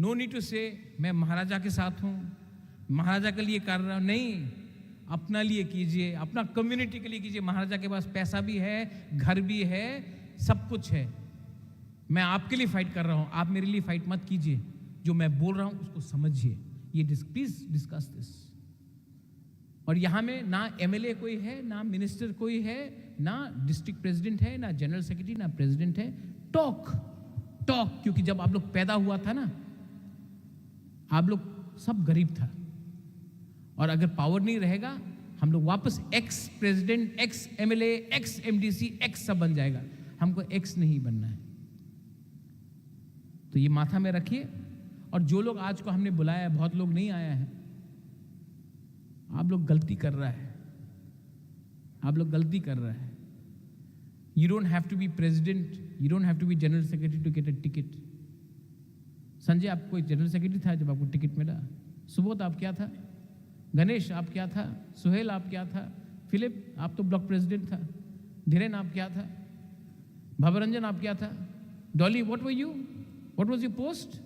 No need to से मैं महाराजा के साथ हूं, महाराजा के लिए कर रहा हूं, नहीं, अपना लिए कीजिए, अपना कम्युनिटी के लिए कीजिए। महाराजा के पास पैसा भी है, घर भी है, सब कुछ है। मैं आपके लिए फाइट कर रहा हूं, आप मेरे लिए फाइट मत कीजिए। जो मैं बोल रहा हूं उसको समझिए। ये प्लीज डिस्कस दिस। और यहां में ना एमएलए कोई है, ना मिनिस्टर कोई है, ना डिस्ट्रिक्ट प्रेसिडेंट है, ना जनरल सेक्रेटरी, ना प्रेसिडेंट है। टॉक टॉक, क्योंकि जब आप लोग पैदा हुआ था ना, आप लोग सब गरीब था, और अगर पावर नहीं रहेगा हम लोग वापस ex president, ex MLA, x MDC, x सब बन जाएगा। हमको एक्स नहीं बनना है। तो ये माथा में रखिए। और जो लोग आज को हमने बुलाया है, बहुत लोग नहीं आया है, आप लोग गलती कर रहा है, आप लोग गलती कर रहा है। You don't have to be president, you don't have to be general secretary to get a ticket. Sanjay आप कोई जनरल सेक्रेटरी था जब आपको टिकट मिला? सुबोध आप क्या था? गणेश आप क्या था? सुहेल आप क्या था? फिलिप आप तो ब्लॉक प्रेसिडेंट था। धीरेन आप क्या था? भवरंजन आप क्या था? Dolly what were you? What was your post?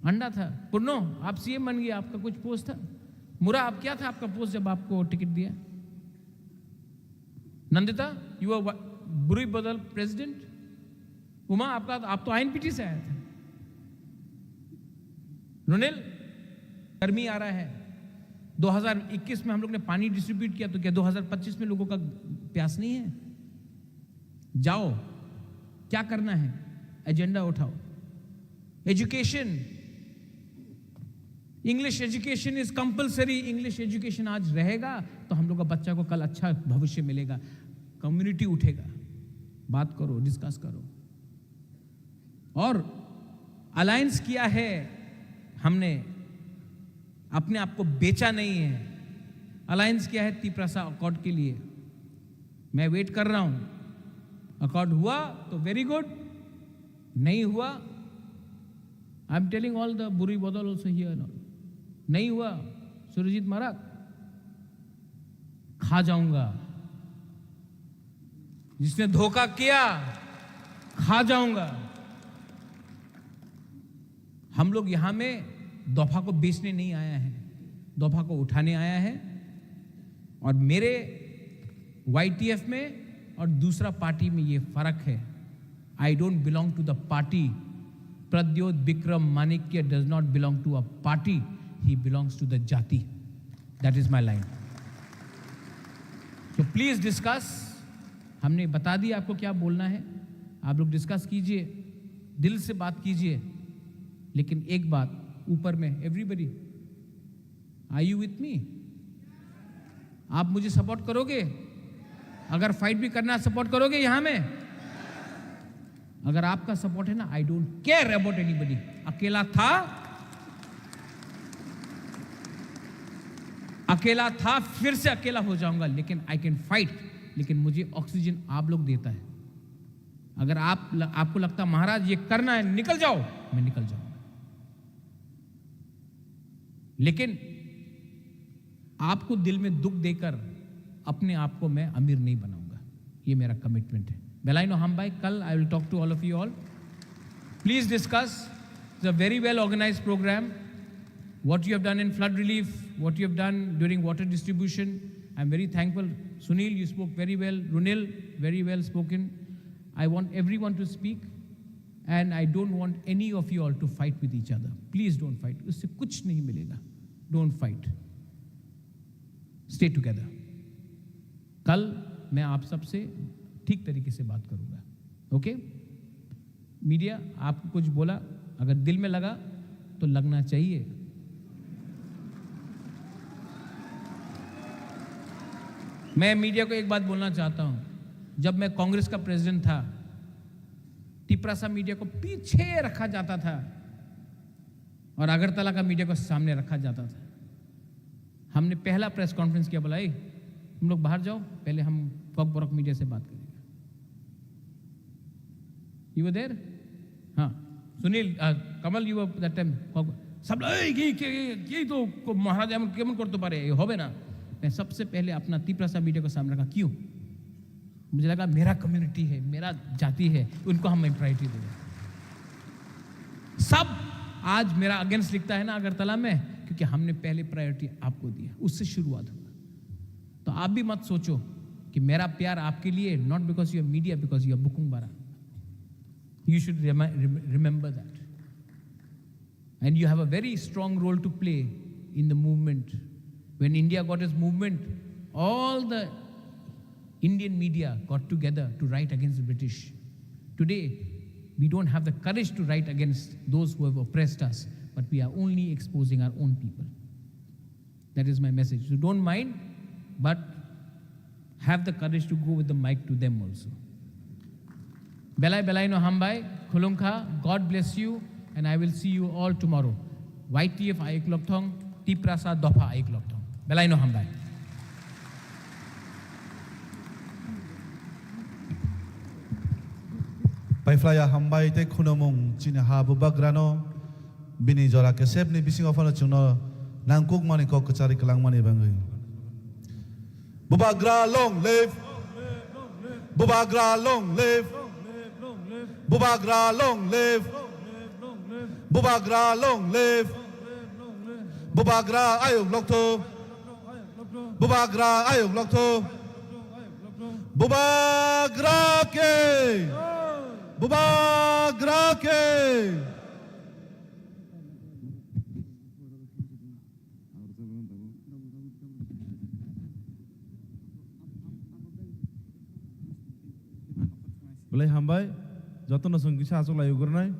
अंडा था। पुन्नो आप सीएम बन गए, आपका कुछ पोस्ट था? मुरा आप क्या था, आपका पोस्ट जब आपको टिकट दिया? नंदिता यू आर बुरी बदल प्रेसिडेंट। उमा आपका, आप तो आईएनपीटी से आया था। रुनिल गर्मी आ रहा है, 2021 में हम लोग ने पानी डिस्ट्रीब्यूट किया, तो क्या 2025 में लोगों का प्यास नहीं है? जाओ, क्या करना है एजेंडा उठाओ। Education, English education is compulsory. English education आज रहेगा तो हम लोग का बच्चा को कल अच्छा भविष्य मिलेगा। कम्युनिटी उठेगा, बात करो, डिस्कस करो। और अलायंस किया है हमने, अपने आप को बेचा नहीं है। अलायंस किया है तिपरासा अकॉर्ड के लिए। मैं वेट कर रहा हूं। अकॉर्ड हुआ तो वेरी गुड, नहीं हुआ I am telling all the बुरी बदल ऑल्सो हियर। नहीं हुआ सुरजीत मारक, खा जाऊंगा। जिसने धोखा किया खा जाऊंगा। हम लोग यहां में दफा को बेचने नहीं आया है, दफा को उठाने आया है। और मेरे वाईटीएफ में और दूसरा पार्टी में ये फर्क है। I don't belong to the party. Pradyot Vikram Manikya does not belong to a party, he belongs to the jati. That is my line. So please discuss. हमने बता दिया आपको क्या बोलना है, आप लोग डिस्कस कीजिए, दिल से बात कीजिए। लेकिन एक बात ऊपर में, everybody are you with me? आप मुझे सपोर्ट करोगे? अगर फाइट भी करना सपोर्ट करोगे यहां में? अगर आपका सपोर्ट है ना, I don't care about anybody. अकेला था, फिर से अकेला हो जाऊंगा, लेकिन आई कैन फाइट। लेकिन मुझे ऑक्सीजन आप लोग देता है। अगर आपको लगता महाराज ये करना है, निकल जाओ, मैं निकल जाऊंगा। लेकिन आपको दिल में दुख देकर अपने आप को मैं अमीर नहीं बनाऊंगा। ये मेरा कमिटमेंट है। बेलाइनो हम भाई, कल I will talk to all of you all. Please discuss. It's a very well organised programme. What you have done in flood relief, what you have done during water distribution, I'm very thankful. Sunil, you spoke very well. Runil, very well spoken. I want everyone to speak, and I don't want any of you all to fight with each other. Please don't fight. उससे कुछ नहीं मिलेगा. Don't fight. Stay together. कल मैं आप सबसे ठीक तरीके से बात करूंगा. ओके? मीडिया, आपको कुछ बोला, अगर दिल में लगा तो लगना चाहिए. मैं मीडिया को एक बात बोलना चाहता हूं. जब मैं कांग्रेस का प्रेसिडेंट था, तिपरासा मीडिया को पीछे रखा जाता था और अगरतला का मीडिया को सामने रखा जाता था. हमने पहला प्रेस कॉन्फ्रेंस किया, बोला तुम लोग बाहर जाओ, पहले हम फॉकबोरक मीडिया से बात करेंगे. You were there? हाँ, Sunil, Kamal, you were that time. सब ये तो महाराजा केमन करते पारे, होबे ना. मैं सबसे पहले अपना तिपरासा मीडिया को सामने रखा. क्यों? मुझे लगा मेरा कम्युनिटी है, मेरा जाति है, उनको हम प्रायोरिटी देंगे. सब आज मेरा अगेंस्ट लिखता है ना अगरतला में, क्योंकि हमने पहले प्रायोरिटी आपको दिया, उससे शुरुआत हुआ। तो आप भी मत सोचो कि मेरा प्यार आपके लिए, not because you are media, because you are बुकुंग बारा। You should remember that. And you have a very strong role to play in the movement. When India got its movement, all the Indian media got together to write against the British. Today, we don't have the courage to write against those who have oppressed us, but we are only exposing our own people. That is my message. So don't mind, but have the courage to go with the mic to them also. Belai belai no hambai, khulungkha, God bless you, and I will see you all tomorrow. YTF Aik Lokthong, Tiprasa Dopa Aik Lokthong. Belai no hambai. Pai flya hambai te khunamong china ha bubagrano bini jora ke sep ni bising ofano chuno nangkuk mani ko kachari kelang mani bangai. Bubagra long live. Bubagra long live. Bubagra long live. Bubagra long live. Bubagra ayuk lokto. Bubagra ayuk lokto. Bubagra ke. Bubagra ke. Boleh hambai jotono songkisa asok layu gurnai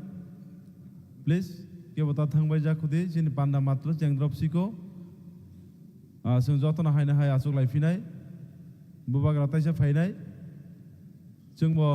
please ke bota thangbai ja khudi jini panda matro jengdrop siko song jotono haina hai asok lai finai bubagra taisa fainai jengbo